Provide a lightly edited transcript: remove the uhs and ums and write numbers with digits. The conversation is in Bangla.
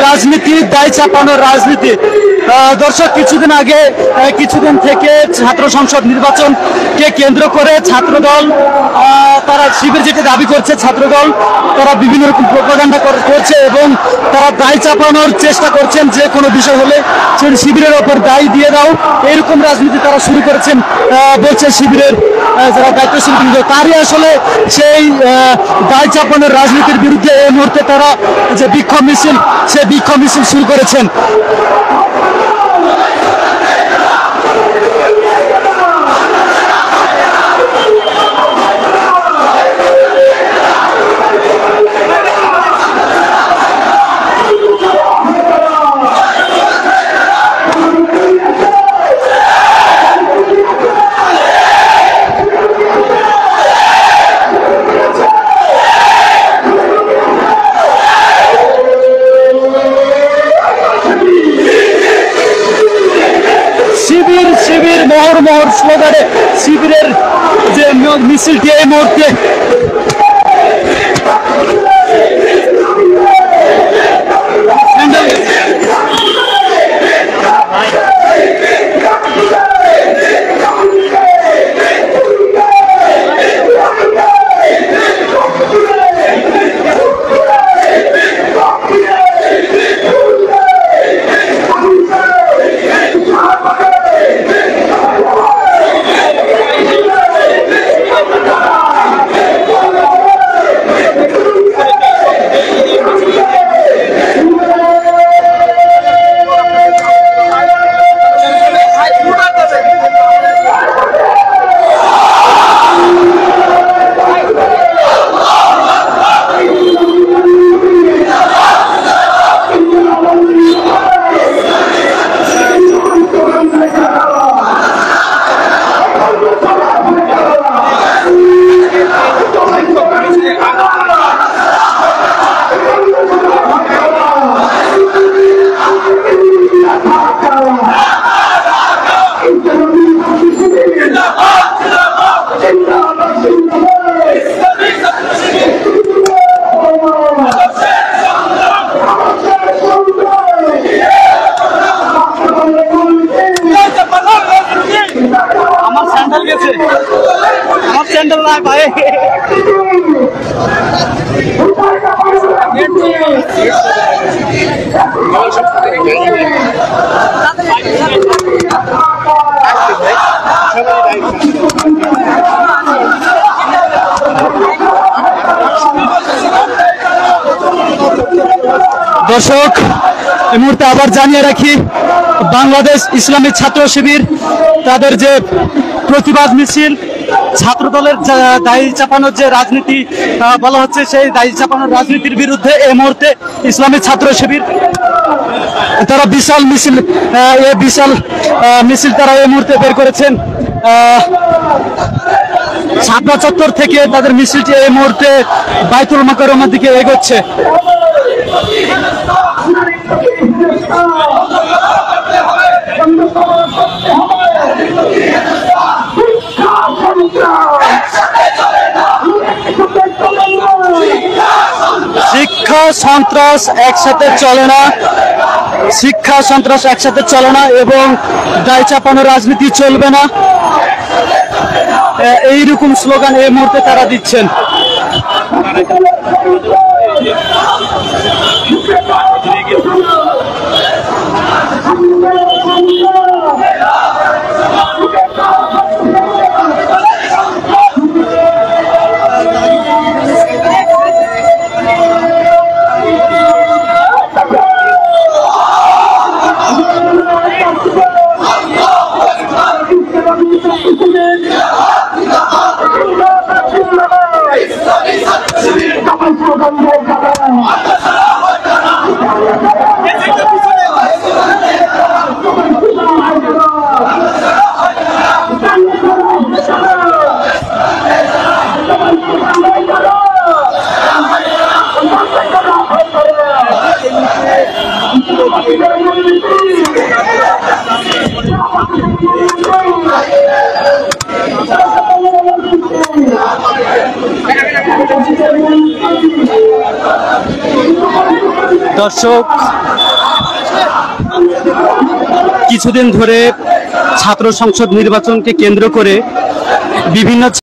রাজনীতি, দায় চাপানোর রাজনীতি। দর্শক, কিছুদিন থেকে ছাত্র সংসদ নির্বাচনকে কেন্দ্র করে ছাত্রদল তারা শিবির যেটি দাবি করছে, ছাত্রদল তারা বিভিন্ন রকম প্রোপাগান্ডা করছে এবং তারা দায় চাপানোর চেষ্টা করছেন। যে কোনো বিষয় হলে সেই শিবিরের ওপর দায় দিয়ে দাও, এরকম রাজনীতি তারা শুরু করেছেন বলছে শিবিরের যারা দায়িত্বশীল বৃন্দ। তারই আসলে সেই দায় চাপানোর রাজনীতির বিরুদ্ধে এই মুহূর্তে তারা যে বিক্ষোভ মিছিল, সেই বিক্ষোভ মিছিল শুরু করেছেন। শিবির মোহর স্লোগানে শিবিরের যে মিছিলটি এই মুহূর্তে দর্শক, এই মুহূর্তে আবার জানিয়ে রাখি, বাংলাদেশ ইসলামী ছাত্র শিবির তাদের যে প্রতিবাদ মিছিল, ছাত্রদলের দায় চাপানোর যে রাজনীতি বলা হচ্ছে, সেই দায় চাপানোর রাজনীতির বিরুদ্ধে এই মুহূর্তে ইসলামী ছাত্র শিবির তারা বিশাল মিছিল তারা এই মুহূর্তে বের করেছেন। শাপলা চত্বর থেকে তাদের মিছিলটি এই মুহূর্তে বাইতুল মোকাররমের দিকে এগোচ্ছে। শিক্ষা সন্ত্রাস একসাথে চলে না, শিক্ষা সন্ত্রাস একসাথে চলে না এবং দায় চাপানোর রাজনীতি চলবে না, এইরকম স্লোগান এই মুহূর্তে তারা দিচ্ছেন। দর্শক, কিছুদিন ধরে ছাত্র সংসদ নির্বাচনকে কেন্দ্র করে বিভিন্ন